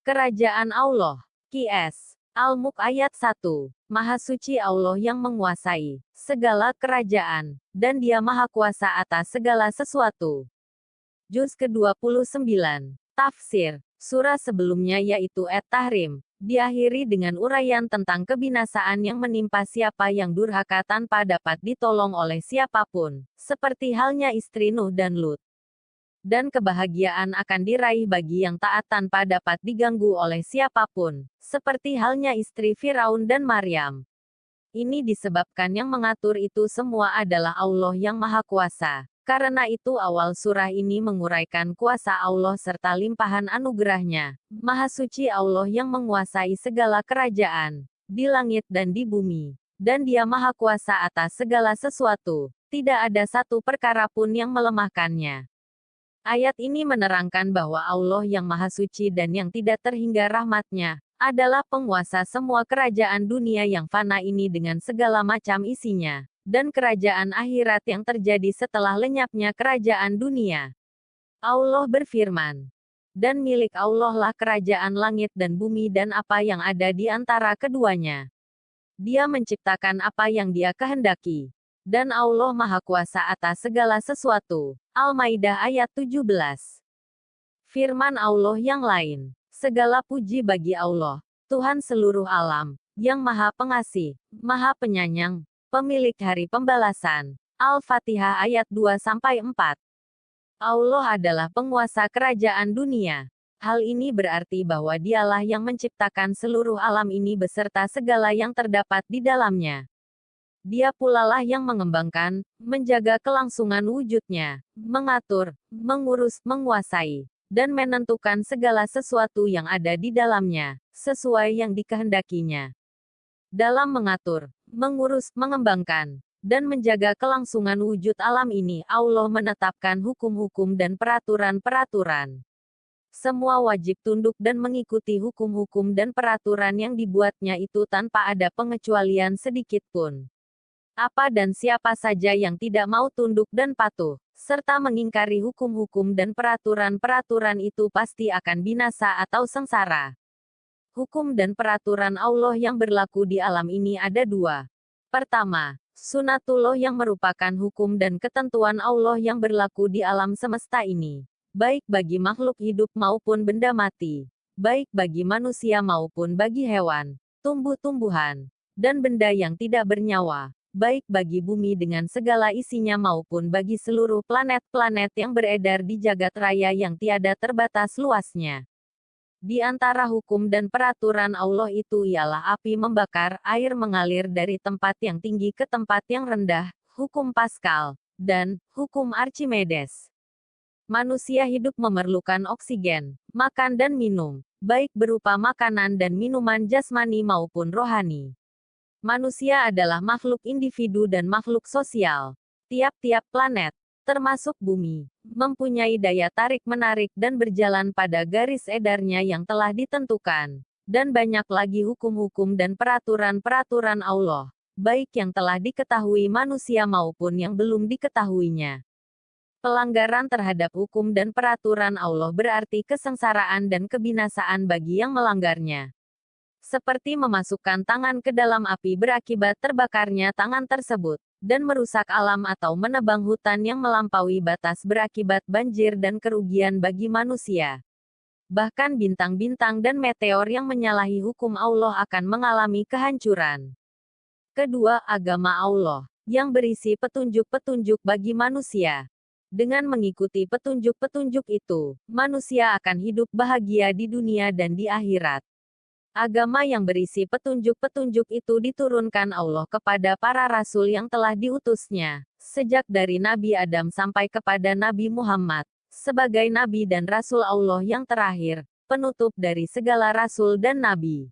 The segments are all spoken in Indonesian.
Kerajaan Allah. Qs. Al-Mulk ayat 1. Maha suci Allah yang menguasai segala kerajaan, dan Dia Maha Kuasa atas segala sesuatu. Juz ke-29. Tafsir. Surah sebelumnya yaitu At-Tahrim, diakhiri dengan uraian tentang kebinasaan yang menimpa siapa yang durhaka tanpa dapat ditolong oleh siapapun, seperti halnya istri Nuh dan Lut. Dan kebahagiaan akan diraih bagi yang taat tanpa dapat diganggu oleh siapapun, seperti halnya istri Firaun dan Maryam. Ini disebabkan yang mengatur itu semua adalah Allah yang Maha Kuasa. Karena itu awal surah ini menguraikan kuasa Allah serta limpahan anugerahnya. Maha suci Allah yang menguasai segala kerajaan, di langit dan di bumi. Dan Dia Maha Kuasa atas segala sesuatu. Tidak ada satu perkara pun yang melemahkannya. Ayat ini menerangkan bahwa Allah yang Maha Suci dan yang tidak terhingga rahmatnya, adalah penguasa semua kerajaan dunia yang fana ini dengan segala macam isinya, dan kerajaan akhirat yang terjadi setelah lenyapnya kerajaan dunia. Allah berfirman, dan milik Allah lah kerajaan langit dan bumi dan apa yang ada di antara keduanya. Dia menciptakan apa yang Dia kehendaki. Dan Allah Maha Kuasa atas segala sesuatu. Al-Maidah ayat 17. Firman Allah yang lain. Segala puji bagi Allah, Tuhan seluruh alam, yang Maha Pengasih, Maha Penyayang, pemilik hari pembalasan. Al-Fatihah ayat 2-4. Allah adalah penguasa kerajaan dunia. Hal ini berarti bahwa Dialah yang menciptakan seluruh alam ini beserta segala yang terdapat di dalamnya. Dia pula lah yang mengembangkan, menjaga kelangsungan wujudnya, mengatur, mengurus, menguasai, dan menentukan segala sesuatu yang ada di dalamnya, sesuai yang dikehendakinya. Dalam mengatur, mengurus, mengembangkan, dan menjaga kelangsungan wujud alam ini, Allah menetapkan hukum-hukum dan peraturan-peraturan. Semua wajib tunduk dan mengikuti hukum-hukum dan peraturan yang dibuatnya itu tanpa ada pengecualian sedikit pun. Apa dan siapa saja yang tidak mau tunduk dan patuh, serta mengingkari hukum-hukum dan peraturan-peraturan itu pasti akan binasa atau sengsara. Hukum dan peraturan Allah yang berlaku di alam ini ada dua. Pertama, sunatullah yang merupakan hukum dan ketentuan Allah yang berlaku di alam semesta ini, baik bagi makhluk hidup maupun benda mati, baik bagi manusia maupun bagi hewan, tumbuh-tumbuhan, dan benda yang tidak bernyawa, baik bagi bumi dengan segala isinya maupun bagi seluruh planet-planet yang beredar di jagat raya yang tiada terbatas luasnya. Di antara hukum dan peraturan Allah itu ialah api membakar, air mengalir dari tempat yang tinggi ke tempat yang rendah, hukum Pascal, dan hukum Archimedes. Manusia hidup memerlukan oksigen, makan dan minum, baik berupa makanan dan minuman jasmani maupun rohani. Manusia adalah makhluk individu dan makhluk sosial. Tiap-tiap planet, termasuk bumi, mempunyai daya tarik-menarik dan berjalan pada garis edarnya yang telah ditentukan. Dan banyak lagi hukum-hukum dan peraturan-peraturan Allah, baik yang telah diketahui manusia maupun yang belum diketahuinya. Pelanggaran terhadap hukum dan peraturan Allah berarti kesengsaraan dan kebinasaan bagi yang melanggarnya. Seperti memasukkan tangan ke dalam api berakibat terbakarnya tangan tersebut, dan merusak alam atau menebang hutan yang melampaui batas berakibat banjir dan kerugian bagi manusia. Bahkan bintang-bintang dan meteor yang menyalahi hukum Allah akan mengalami kehancuran. Kedua, agama Allah, yang berisi petunjuk-petunjuk bagi manusia. Dengan mengikuti petunjuk-petunjuk itu, manusia akan hidup bahagia di dunia dan di akhirat. Agama yang berisi petunjuk-petunjuk itu diturunkan Allah kepada para rasul yang telah diutusnya, sejak dari Nabi Adam sampai kepada Nabi Muhammad, sebagai Nabi dan Rasul Allah yang terakhir, penutup dari segala Rasul dan Nabi.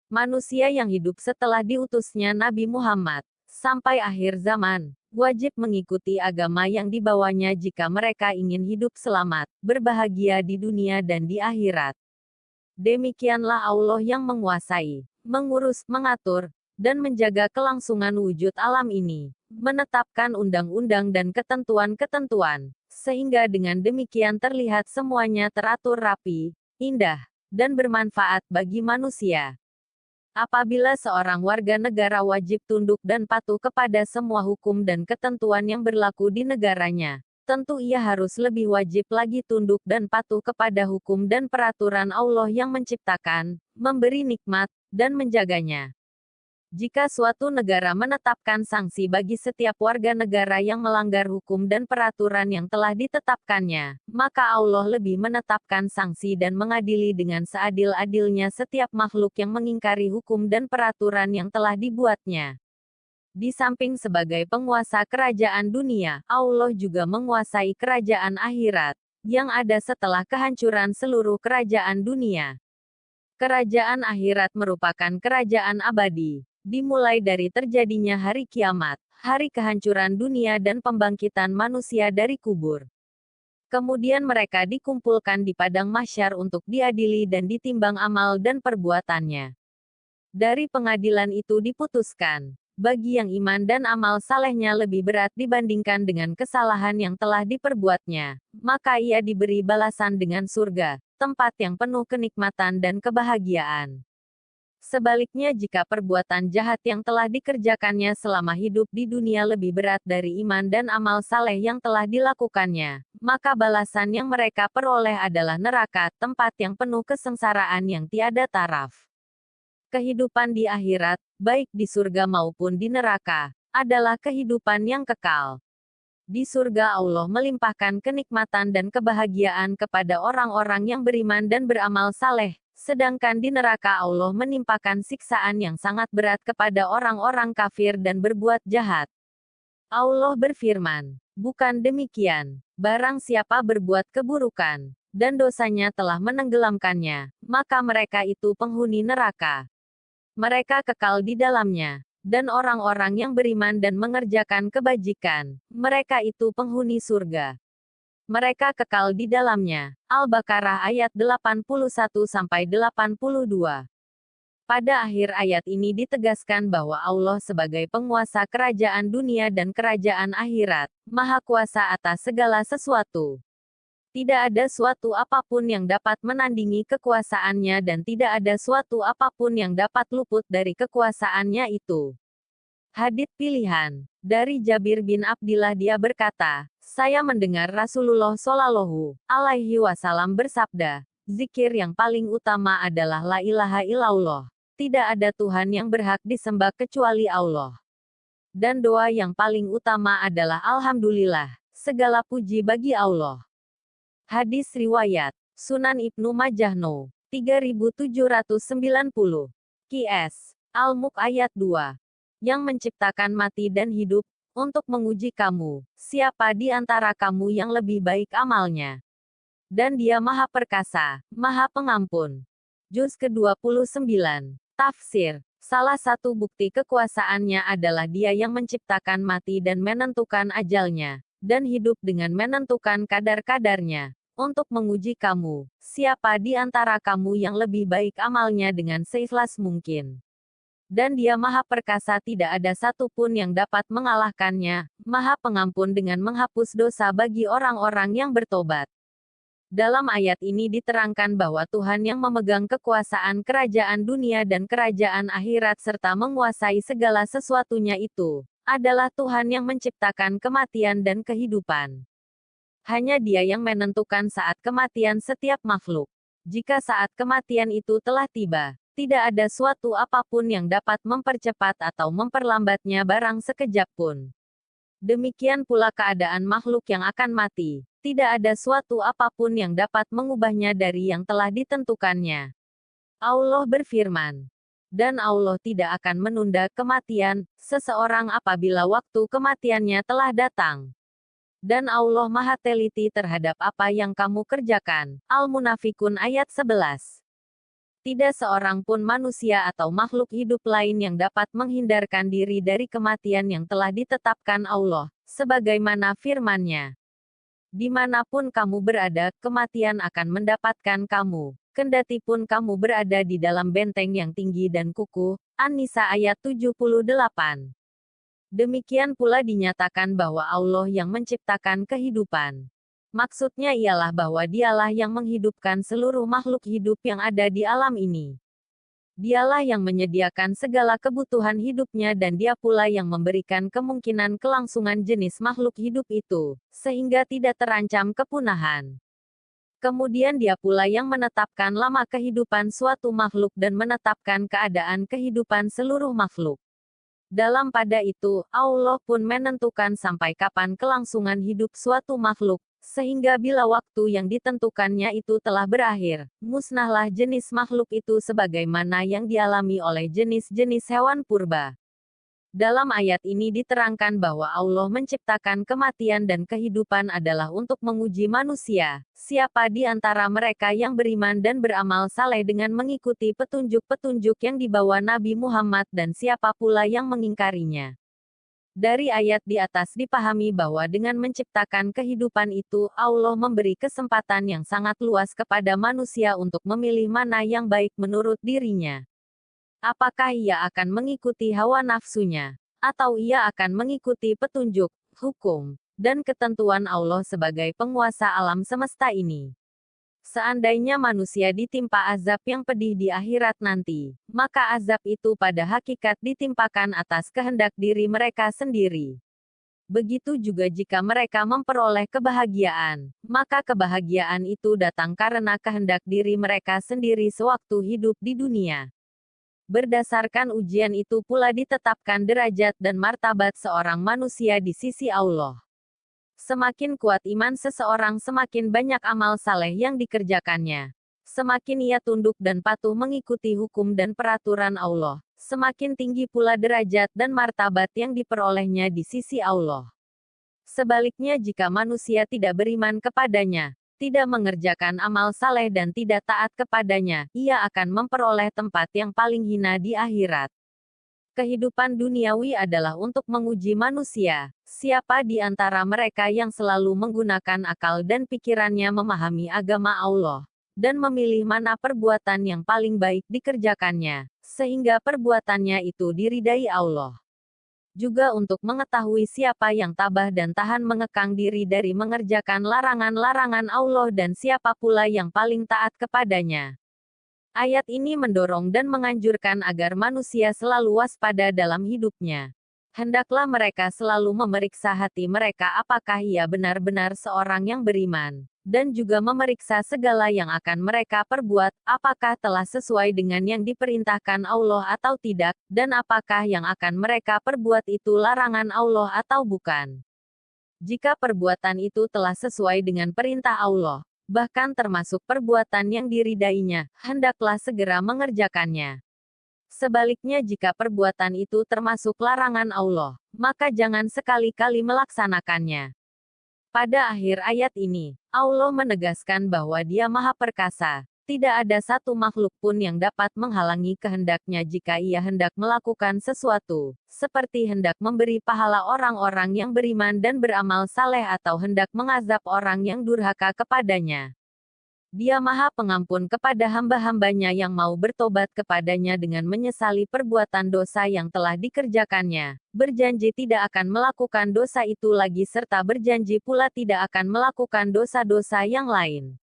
Manusia yang hidup setelah diutusnya Nabi Muhammad, sampai akhir zaman, wajib mengikuti agama yang dibawanya jika mereka ingin hidup selamat, berbahagia di dunia dan di akhirat. Demikianlah Allah yang menguasai, mengurus, mengatur, dan menjaga kelangsungan wujud alam ini, menetapkan undang-undang dan ketentuan-ketentuan, sehingga dengan demikian terlihat semuanya teratur rapi, indah, dan bermanfaat bagi manusia. Apabila seorang warga negara wajib tunduk dan patuh kepada semua hukum dan ketentuan yang berlaku di negaranya, tentu ia harus lebih wajib lagi tunduk dan patuh kepada hukum dan peraturan Allah yang menciptakan, memberi nikmat, dan menjaganya. Jika suatu negara menetapkan sanksi bagi setiap warga negara yang melanggar hukum dan peraturan yang telah ditetapkannya, maka Allah lebih menetapkan sanksi dan mengadili dengan seadil-adilnya setiap makhluk yang mengingkari hukum dan peraturan yang telah dibuatnya. Di samping sebagai penguasa kerajaan dunia, Allah juga menguasai kerajaan akhirat, yang ada setelah kehancuran seluruh kerajaan dunia. Kerajaan akhirat merupakan kerajaan abadi, dimulai dari terjadinya hari kiamat, hari kehancuran dunia dan pembangkitan manusia dari kubur. Kemudian mereka dikumpulkan di padang mahsyar untuk diadili dan ditimbang amal dan perbuatannya. Dari pengadilan itu diputuskan, bagi yang iman dan amal salehnya lebih berat dibandingkan dengan kesalahan yang telah diperbuatnya, maka ia diberi balasan dengan surga, tempat yang penuh kenikmatan dan kebahagiaan. Sebaliknya jika perbuatan jahat yang telah dikerjakannya selama hidup di dunia lebih berat dari iman dan amal saleh yang telah dilakukannya, maka balasan yang mereka peroleh adalah neraka, tempat yang penuh kesengsaraan yang tiada taraf. Kehidupan di akhirat, baik di surga maupun di neraka, adalah kehidupan yang kekal. Di surga Allah melimpahkan kenikmatan dan kebahagiaan kepada orang-orang yang beriman dan beramal saleh. Sedangkan di neraka Allah menimpakan siksaan yang sangat berat kepada orang-orang kafir dan berbuat jahat. Allah berfirman, bukan demikian, barang siapa berbuat keburukan, dan dosanya telah menenggelamkannya, maka mereka itu penghuni neraka. Mereka kekal di dalamnya, dan orang-orang yang beriman dan mengerjakan kebajikan, mereka itu penghuni surga. Mereka kekal di dalamnya. Al-Baqarah ayat 81-82. Pada akhir ayat ini ditegaskan bahwa Allah sebagai penguasa kerajaan dunia dan kerajaan akhirat, Maha Kuasa atas segala sesuatu. Tidak ada suatu apapun yang dapat menandingi kekuasaannya dan tidak ada suatu apapun yang dapat luput dari kekuasaannya itu. Hadits pilihan. Dari Jabir bin Abdillah dia berkata, saya mendengar Rasulullah Shallallahu Alaihi Wasallam bersabda, zikir yang paling utama adalah la ilaha illallah. Tidak ada Tuhan yang berhak disembah kecuali Allah. Dan doa yang paling utama adalah Alhamdulillah, segala puji bagi Allah. Hadis riwayat Sunan Ibnu Majah No. 3790. Qs. Al-Mulk ayat 2. Yang menciptakan mati dan hidup, untuk menguji kamu, siapa di antara kamu yang lebih baik amalnya. Dan dia Maha Perkasa, Maha Pengampun. Juz ke-29. Tafsir. Salah satu bukti kekuasaannya adalah dia yang menciptakan mati dan menentukan ajalnya, dan hidup dengan menentukan kadar-kadarnya, untuk menguji kamu, siapa di antara kamu yang lebih baik amalnya dengan seikhlas mungkin. Dan dia Maha Perkasa, tidak ada satupun yang dapat mengalahkannya, Maha Pengampun dengan menghapus dosa bagi orang-orang yang bertobat. Dalam ayat ini diterangkan bahwa Tuhan yang memegang kekuasaan kerajaan dunia dan kerajaan akhirat serta menguasai segala sesuatunya itu, adalah Tuhan yang menciptakan kematian dan kehidupan. Hanya Dia yang menentukan saat kematian setiap makhluk. Jika saat kematian itu telah tiba, tidak ada suatu apapun yang dapat mempercepat atau memperlambatnya barang sekejap pun. Demikian pula keadaan makhluk yang akan mati, tidak ada suatu apapun yang dapat mengubahnya dari yang telah ditentukannya. Allah berfirman, dan Allah tidak akan menunda kematian seseorang apabila waktu kematiannya telah datang. Dan Allah Maha Teliti terhadap apa yang kamu kerjakan. Al-Munafikun ayat 11. Tidak seorang pun manusia atau makhluk hidup lain yang dapat menghindarkan diri dari kematian yang telah ditetapkan Allah, sebagaimana firman-Nya. Dimanapun kamu berada, kematian akan mendapatkan kamu, kendati pun kamu berada di dalam benteng yang tinggi dan kukuh. An-Nisa ayat 78. Demikian pula dinyatakan bahwa Allah yang menciptakan kehidupan. Maksudnya ialah bahwa dialah yang menghidupkan seluruh makhluk hidup yang ada di alam ini. Dialah yang menyediakan segala kebutuhan hidupnya dan dia pula yang memberikan kemungkinan kelangsungan jenis makhluk hidup itu, sehingga tidak terancam kepunahan. Kemudian dia pula yang menetapkan lama kehidupan suatu makhluk dan menetapkan keadaan kehidupan seluruh makhluk. Dalam pada itu, Allah pun menentukan sampai kapan kelangsungan hidup suatu makhluk, sehingga bila waktu yang ditentukannya itu telah berakhir, musnahlah jenis makhluk itu sebagaimana yang dialami oleh jenis-jenis hewan purba. Dalam ayat ini diterangkan bahwa Allah menciptakan kematian dan kehidupan adalah untuk menguji manusia, siapa di antara mereka yang beriman dan beramal saleh dengan mengikuti petunjuk-petunjuk yang dibawa Nabi Muhammad dan siapa pula yang mengingkarinya. Dari ayat di atas dipahami bahwa dengan menciptakan kehidupan itu, Allah memberi kesempatan yang sangat luas kepada manusia untuk memilih mana yang baik menurut dirinya. Apakah ia akan mengikuti hawa nafsunya, atau ia akan mengikuti petunjuk, hukum, dan ketentuan Allah sebagai penguasa alam semesta ini? Seandainya manusia ditimpa azab yang pedih di akhirat nanti, maka azab itu pada hakikat ditimpakan atas kehendak diri mereka sendiri. Begitu juga jika mereka memperoleh kebahagiaan, maka kebahagiaan itu datang karena kehendak diri mereka sendiri sewaktu hidup di dunia. Berdasarkan ujian itu pula ditetapkan derajat dan martabat seorang manusia di sisi Allah. Semakin kuat iman seseorang, semakin banyak amal saleh yang dikerjakannya. Semakin ia tunduk dan patuh mengikuti hukum dan peraturan Allah, semakin tinggi pula derajat dan martabat yang diperolehnya di sisi Allah. Sebaliknya jika manusia tidak beriman kepadanya, tidak mengerjakan amal saleh dan tidak taat kepadanya, ia akan memperoleh tempat yang paling hina di akhirat. Kehidupan duniawi adalah untuk menguji manusia, siapa di antara mereka yang selalu menggunakan akal dan pikirannya memahami agama Allah, dan memilih mana perbuatan yang paling baik dikerjakannya, sehingga perbuatannya itu diridai Allah. Juga untuk mengetahui siapa yang tabah dan tahan mengekang diri dari mengerjakan larangan-larangan Allah dan siapa pula yang paling taat kepadanya. Ayat ini mendorong dan menganjurkan agar manusia selalu waspada dalam hidupnya. Hendaklah mereka selalu memeriksa hati mereka apakah ia benar-benar seorang yang beriman, dan juga memeriksa segala yang akan mereka perbuat, apakah telah sesuai dengan yang diperintahkan Allah atau tidak, dan apakah yang akan mereka perbuat itu larangan Allah atau bukan. Jika perbuatan itu telah sesuai dengan perintah Allah, bahkan termasuk perbuatan yang diridainya, hendaklah segera mengerjakannya. Sebaliknya jika perbuatan itu termasuk larangan Allah, maka jangan sekali-kali melaksanakannya. Pada akhir ayat ini, Allah menegaskan bahwa Dia Maha Perkasa, tidak ada satu makhluk pun yang dapat menghalangi kehendaknya jika ia hendak melakukan sesuatu, seperti hendak memberi pahala orang-orang yang beriman dan beramal saleh atau hendak mengazab orang yang durhaka kepadanya. Dia Maha Pengampun kepada hamba-hambanya yang mau bertobat kepadanya dengan menyesali perbuatan dosa yang telah dikerjakannya, berjanji tidak akan melakukan dosa itu lagi serta berjanji pula tidak akan melakukan dosa-dosa yang lain.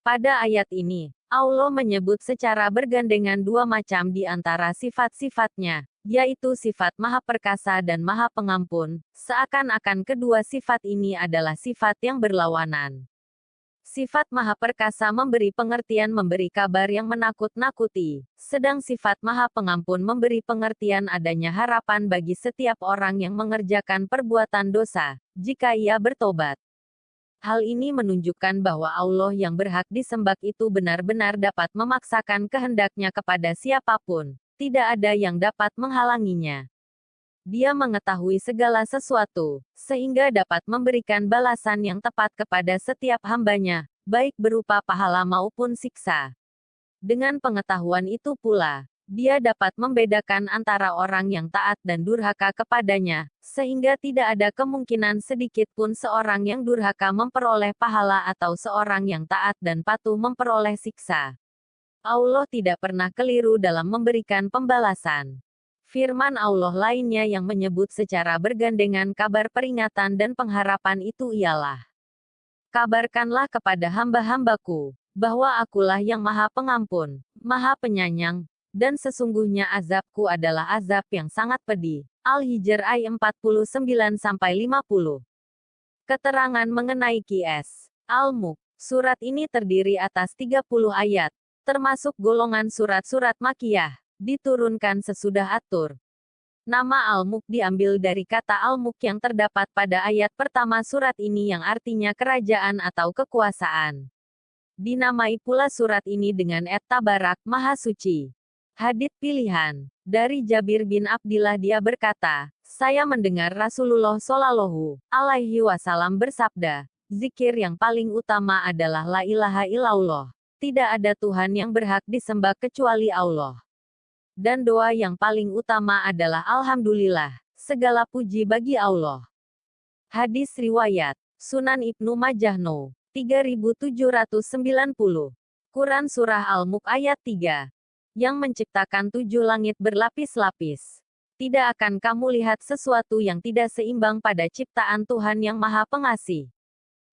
Pada ayat ini, Allah menyebut secara bergandengan dua macam di antara sifat-sifatnya, yaitu sifat Maha Perkasa dan Maha Pengampun, seakan-akan kedua sifat ini adalah sifat yang berlawanan. Sifat Maha Perkasa memberi pengertian memberi kabar yang menakut-nakuti, sedang sifat Maha Pengampun memberi pengertian adanya harapan bagi setiap orang yang mengerjakan perbuatan dosa, jika ia bertobat. Hal ini menunjukkan bahwa Allah yang berhak disembah itu benar-benar dapat memaksakan kehendaknya kepada siapapun, tidak ada yang dapat menghalanginya. Dia mengetahui segala sesuatu, sehingga dapat memberikan balasan yang tepat kepada setiap hambanya, baik berupa pahala maupun siksa. Dengan pengetahuan itu pula, Dia dapat membedakan antara orang yang taat dan durhaka kepadanya, sehingga tidak ada kemungkinan sedikit pun seorang yang durhaka memperoleh pahala atau seorang yang taat dan patuh memperoleh siksa. Allah tidak pernah keliru dalam memberikan pembalasan. Firman Allah lainnya yang menyebut secara bergandengan kabar peringatan dan pengharapan itu ialah, Kabarkanlah kepada hamba-hambaku, bahwa akulah yang maha pengampun, maha penyayang, dan sesungguhnya azabku adalah azab yang sangat pedih. Al-Hijr ayat 49-50. Keterangan mengenai Qs. Al-Mulk. Surat ini terdiri atas 30 ayat, termasuk golongan surat-surat Makkiyah, diturunkan sesudah At-Tur. Nama Al-Mulk diambil dari kata Al-Mulk yang terdapat pada ayat pertama surat ini yang artinya kerajaan atau kekuasaan. Dinamai pula surat ini dengan Et-Tabarak, Maha Suci. Hadits pilihan. Dari Jabir bin Abdillah dia berkata, saya mendengar Rasulullah Shallallahu Alaihi Wasallam bersabda, zikir yang paling utama adalah La ilaha illallah. Tidak ada Tuhan yang berhak disembah kecuali Allah. Dan doa yang paling utama adalah Alhamdulillah, segala puji bagi Allah. Hadis riwayat Sunan Ibnu Majah No. 3790. Quran Surah Al-Mulk ayat 3. Yang menciptakan 7 langit berlapis-lapis. Tidak akan kamu lihat sesuatu yang tidak seimbang pada ciptaan Tuhan yang Maha Pengasih.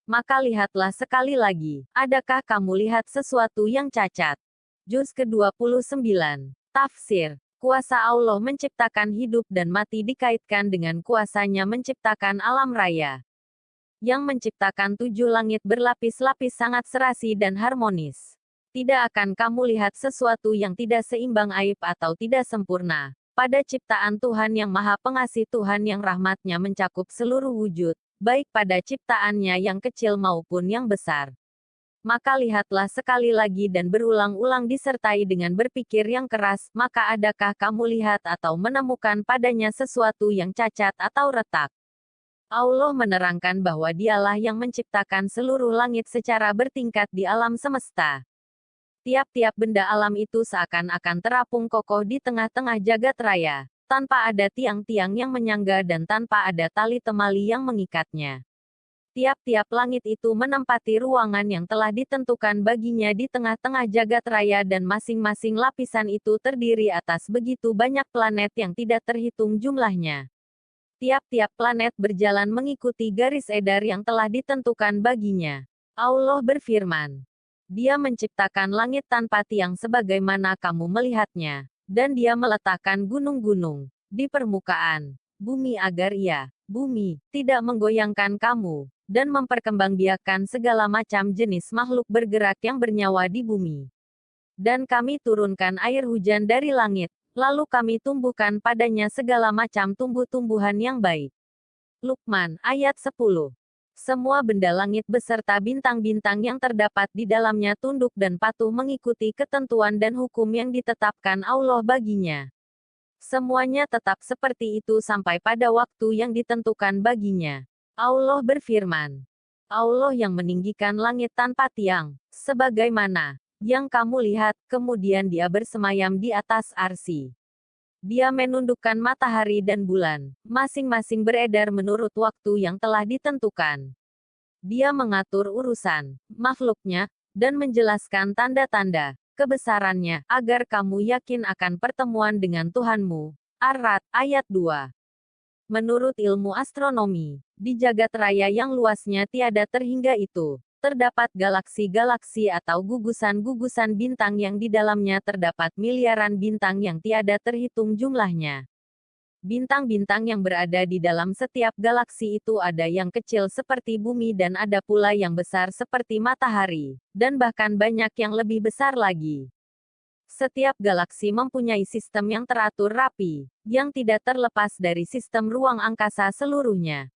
Maka lihatlah sekali lagi, adakah kamu lihat sesuatu yang cacat? Juz ke-29. Tafsir. Kuasa Allah menciptakan hidup dan mati dikaitkan dengan kuasanya menciptakan alam raya. Yang menciptakan 7 langit berlapis-lapis sangat serasi dan harmonis. Tidak akan kamu lihat sesuatu yang tidak seimbang aib atau tidak sempurna. Pada ciptaan Tuhan yang Maha Pengasih, Tuhan yang rahmatnya mencakup seluruh wujud, baik pada ciptaannya yang kecil maupun yang besar. Maka lihatlah sekali lagi dan berulang-ulang disertai dengan berpikir yang keras, maka adakah kamu lihat atau menemukan padanya sesuatu yang cacat atau retak? Allah menerangkan bahwa dialah yang menciptakan seluruh langit secara bertingkat di alam semesta. Tiap-tiap benda alam itu seakan-akan terapung kokoh di tengah-tengah jagat raya, tanpa ada tiang-tiang yang menyangga dan tanpa ada tali temali yang mengikatnya. Tiap-tiap langit itu menempati ruangan yang telah ditentukan baginya di tengah-tengah jagat raya dan masing-masing lapisan itu terdiri atas begitu banyak planet yang tidak terhitung jumlahnya. Tiap-tiap planet berjalan mengikuti garis edar yang telah ditentukan baginya. Allah berfirman, Dia menciptakan langit tanpa tiang sebagaimana kamu melihatnya, dan Dia meletakkan gunung-gunung di permukaan bumi agar Ia, bumi, tidak menggoyangkan kamu, dan memperkembangbiakkan segala macam jenis makhluk bergerak yang bernyawa di bumi. Dan kami turunkan air hujan dari langit, lalu kami tumbuhkan padanya segala macam tumbuh-tumbuhan yang baik. Luqman, ayat 10. Semua benda langit beserta bintang-bintang yang terdapat di dalamnya tunduk dan patuh mengikuti ketentuan dan hukum yang ditetapkan Allah baginya. Semuanya tetap seperti itu sampai pada waktu yang ditentukan baginya. Allah berfirman, Allah yang meninggikan langit tanpa tiang, sebagaimana yang kamu lihat, kemudian Dia bersemayam di atas arsy. Dia menundukkan matahari dan bulan, masing-masing beredar menurut waktu yang telah ditentukan. Dia mengatur urusan makhluknya, dan menjelaskan tanda-tanda kebesarannya, agar kamu yakin akan pertemuan dengan Tuhanmu. Ar-Ra'd, ayat 2. Menurut ilmu astronomi, di jagat raya yang luasnya tiada terhingga itu, terdapat galaksi-galaksi atau gugusan-gugusan bintang yang di dalamnya terdapat miliaran bintang yang tiada terhitung jumlahnya. Bintang-bintang yang berada di dalam setiap galaksi itu ada yang kecil seperti bumi dan ada pula yang besar seperti matahari, dan bahkan banyak yang lebih besar lagi. Setiap galaksi mempunyai sistem yang teratur rapi, yang tidak terlepas dari sistem ruang angkasa seluruhnya.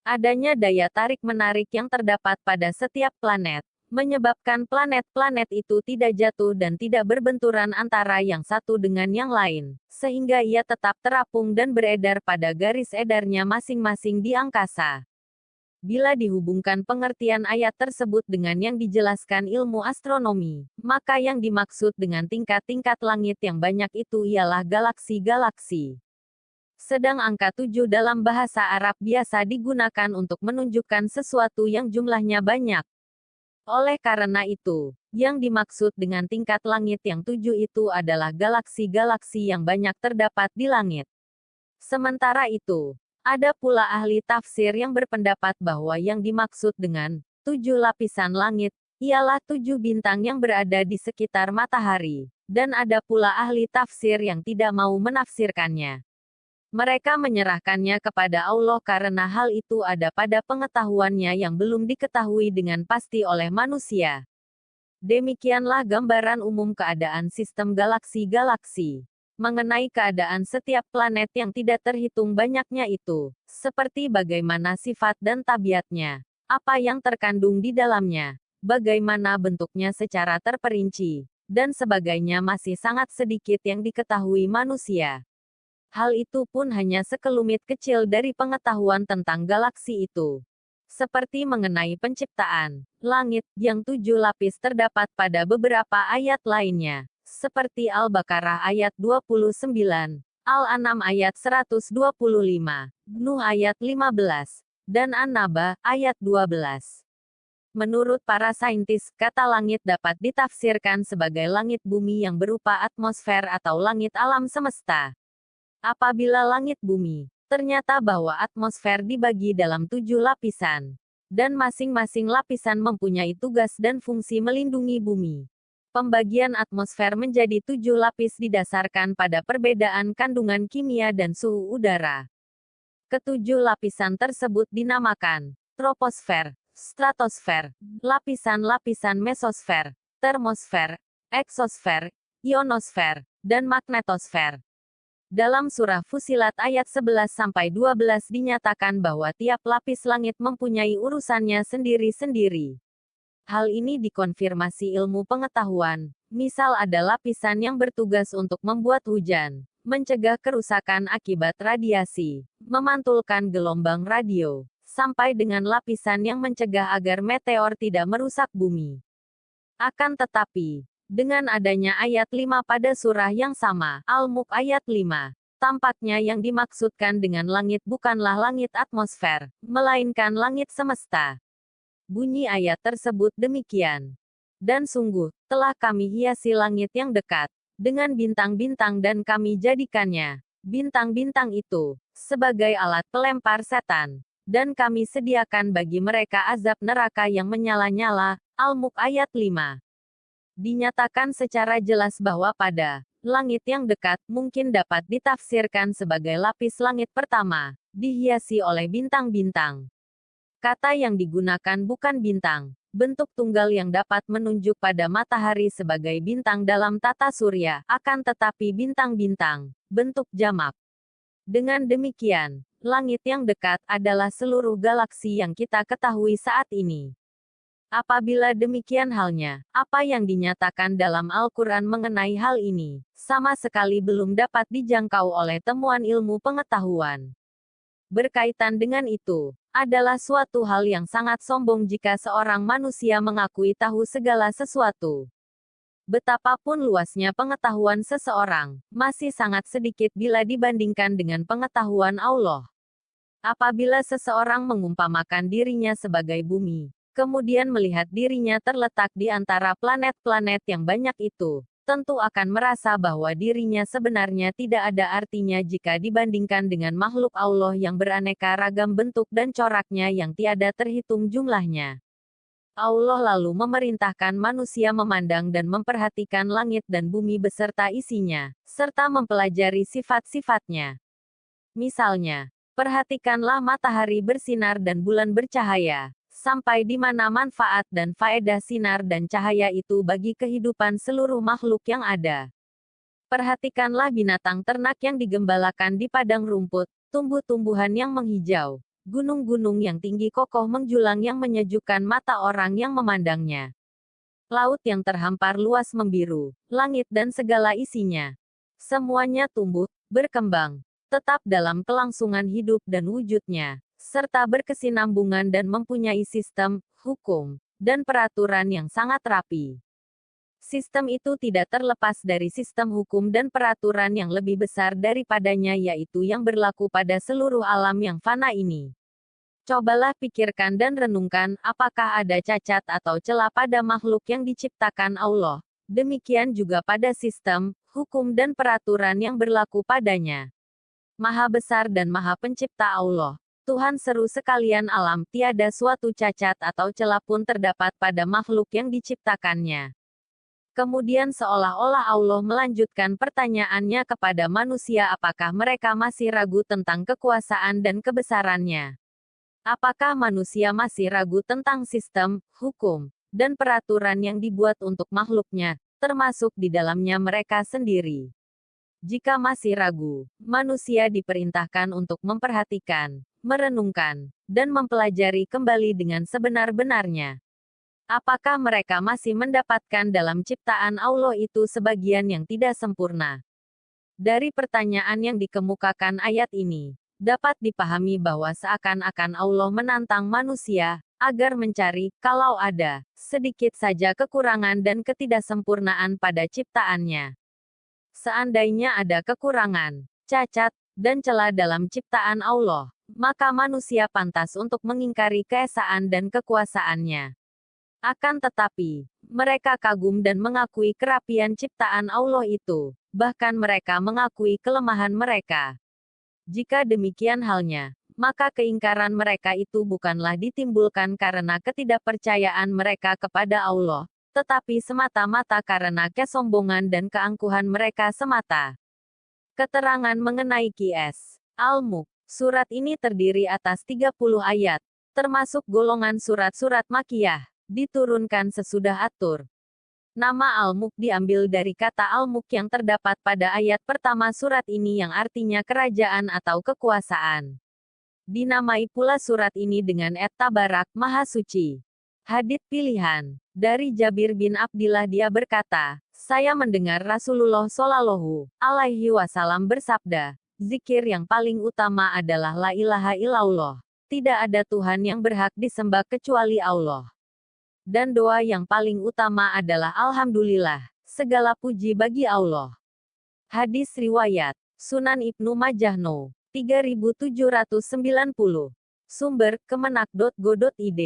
Adanya daya tarik-menarik yang terdapat pada setiap planet, menyebabkan planet-planet itu tidak jatuh dan tidak berbenturan antara yang satu dengan yang lain, sehingga ia tetap terapung dan beredar pada garis edarnya masing-masing di angkasa. Bila dihubungkan pengertian ayat tersebut dengan yang dijelaskan ilmu astronomi, maka yang dimaksud dengan tingkat-tingkat langit yang banyak itu ialah galaksi-galaksi. Sedang angka 7 dalam bahasa Arab biasa digunakan untuk menunjukkan sesuatu yang jumlahnya banyak. Oleh karena itu, yang dimaksud dengan tingkat langit yang 7 itu adalah galaksi-galaksi yang banyak terdapat di langit. Sementara itu, ada pula ahli tafsir yang berpendapat bahwa yang dimaksud dengan 7 lapisan langit, ialah 7 bintang yang berada di sekitar matahari, dan ada pula ahli tafsir yang tidak mau menafsirkannya. Mereka menyerahkannya kepada Allah karena hal itu ada pada pengetahuannya yang belum diketahui dengan pasti oleh manusia. Demikianlah gambaran umum keadaan sistem galaksi-galaksi. Mengenai keadaan setiap planet yang tidak terhitung banyaknya itu, seperti bagaimana sifat dan tabiatnya, apa yang terkandung di dalamnya, bagaimana bentuknya secara terperinci, dan sebagainya masih sangat sedikit yang diketahui manusia. Hal itu pun hanya sekelumit kecil dari pengetahuan tentang galaksi itu. Seperti mengenai penciptaan langit yang 7 lapis terdapat pada beberapa ayat lainnya, seperti Al-Baqarah ayat 29, Al-An'am ayat 125, Nuh ayat 15, dan An-Naba ayat 12. Menurut para saintis, kata langit dapat ditafsirkan sebagai langit bumi yang berupa atmosfer atau langit alam semesta. Apabila langit bumi, ternyata bahwa atmosfer dibagi dalam 7 lapisan, dan masing-masing lapisan mempunyai tugas dan fungsi melindungi bumi. Pembagian atmosfer menjadi 7 lapis didasarkan pada perbedaan kandungan kimia dan suhu udara. Ketujuh lapisan tersebut dinamakan troposfer, stratosfer, lapisan-lapisan mesosfer, termosfer, eksosfer, ionosfer, dan magnetosfer. Dalam surah Fusilat ayat 11-12 dinyatakan bahwa tiap lapis langit mempunyai urusannya sendiri-sendiri. Hal ini dikonfirmasi ilmu pengetahuan, misal ada lapisan yang bertugas untuk membuat hujan, mencegah kerusakan akibat radiasi, memantulkan gelombang radio, sampai dengan lapisan yang mencegah agar meteor tidak merusak bumi. Akan tetapi, dengan adanya ayat 5 pada surah yang sama, Al-Mulk ayat 5, tampaknya yang dimaksudkan dengan langit bukanlah langit atmosfer, melainkan langit semesta. Bunyi ayat tersebut demikian. Dan sungguh, telah kami hiasi langit yang dekat, dengan bintang-bintang dan kami jadikannya, bintang-bintang itu, sebagai alat pelempar setan. Dan kami sediakan bagi mereka azab neraka yang menyala-nyala, Al-Mulk ayat 5. Dinyatakan secara jelas bahwa pada langit yang dekat mungkin dapat ditafsirkan sebagai lapis langit pertama, dihiasi oleh bintang-bintang. Kata yang digunakan bukan bintang, bentuk tunggal yang dapat menunjuk pada matahari sebagai bintang dalam tata surya, akan tetapi bintang-bintang, bentuk jamak. Dengan demikian, langit yang dekat adalah seluruh galaksi yang kita ketahui saat ini. Apabila demikian halnya, apa yang dinyatakan dalam Al-Quran mengenai hal ini, sama sekali belum dapat dijangkau oleh temuan ilmu pengetahuan. Berkaitan dengan itu, adalah suatu hal yang sangat sombong jika seorang manusia mengakui tahu segala sesuatu. Betapapun luasnya pengetahuan seseorang, masih sangat sedikit bila dibandingkan dengan pengetahuan Allah. Apabila seseorang mengumpamakan dirinya sebagai bumi, kemudian melihat dirinya terletak di antara planet-planet yang banyak itu, tentu akan merasa bahwa dirinya sebenarnya tidak ada artinya jika dibandingkan dengan makhluk Allah yang beraneka ragam bentuk dan coraknya yang tiada terhitung jumlahnya. Allah lalu memerintahkan manusia memandang dan memperhatikan langit dan bumi beserta isinya, serta mempelajari sifat-sifatnya. Misalnya, perhatikanlah matahari bersinar dan bulan bercahaya, sampai di mana manfaat dan faedah sinar dan cahaya itu bagi kehidupan seluruh makhluk yang ada. Perhatikanlah binatang ternak yang digembalakan di padang rumput, tumbuh-tumbuhan yang menghijau, gunung-gunung yang tinggi kokoh menjulang yang menyejukkan mata orang yang memandangnya. Laut yang terhampar luas membiru, langit dan segala isinya. Semuanya tumbuh, berkembang, tetap dalam kelangsungan hidup dan wujudnya, serta berkesinambungan dan mempunyai sistem, hukum, dan peraturan yang sangat rapi. Sistem itu tidak terlepas dari sistem hukum dan peraturan yang lebih besar daripadanya, yaitu yang berlaku pada seluruh alam yang fana ini. Cobalah pikirkan dan renungkan, apakah ada cacat atau celah pada makhluk yang diciptakan Allah. Demikian juga pada sistem, hukum dan peraturan yang berlaku padanya. Maha besar dan maha pencipta Allah. Tuhan seru sekalian alam, tiada suatu cacat atau celah pun terdapat pada makhluk yang diciptakannya. Kemudian seolah-olah Allah melanjutkan pertanyaannya kepada manusia, apakah mereka masih ragu tentang kekuasaan dan kebesarannya? Apakah manusia masih ragu tentang sistem, hukum, dan peraturan yang dibuat untuk makhluknya, termasuk di dalamnya mereka sendiri? Jika masih ragu, manusia diperintahkan untuk memperhatikan, merenungkan, dan mempelajari kembali dengan sebenar-benarnya. Apakah mereka masih mendapatkan dalam ciptaan Allah itu sebagian yang tidak sempurna? Dari pertanyaan yang dikemukakan ayat ini, dapat dipahami bahwa seakan-akan Allah menantang manusia, agar mencari, kalau ada, sedikit saja kekurangan dan ketidaksempurnaan pada ciptaannya. Seandainya ada kekurangan, cacat, dan celah dalam ciptaan Allah, maka manusia pantas untuk mengingkari keesaan dan kekuasaannya. Akan tetapi, mereka kagum dan mengakui kerapian ciptaan Allah itu, bahkan mereka mengakui kelemahan mereka. Jika demikian halnya, maka keingkaran mereka itu bukanlah ditimbulkan karena ketidakpercayaan mereka kepada Allah, tetapi semata-mata karena kesombongan dan keangkuhan mereka semata. Keterangan mengenai Qs. Al-Mulk. Surat ini terdiri atas 30 ayat, termasuk golongan surat-surat Makkiyah, diturunkan sesudah At-Tur. Nama Al-Mulk diambil dari kata Al-Mulk yang terdapat pada ayat pertama surat ini yang artinya kerajaan atau kekuasaan. Dinamai pula surat ini dengan Et-Tabarak, Maha Suci. Hadits pilihan. Dari Jabir bin Abdillah, dia berkata, saya mendengar Rasulullah Shallallahu Alaihi Wasallam bersabda, zikir yang paling utama adalah la ilaha illallah. Tidak ada Tuhan yang berhak disembah kecuali Allah. Dan doa yang paling utama adalah alhamdulillah, segala puji bagi Allah. Hadis riwayat Sunan Ibnu Majah No. 3790. Sumber, kemenak.go.id.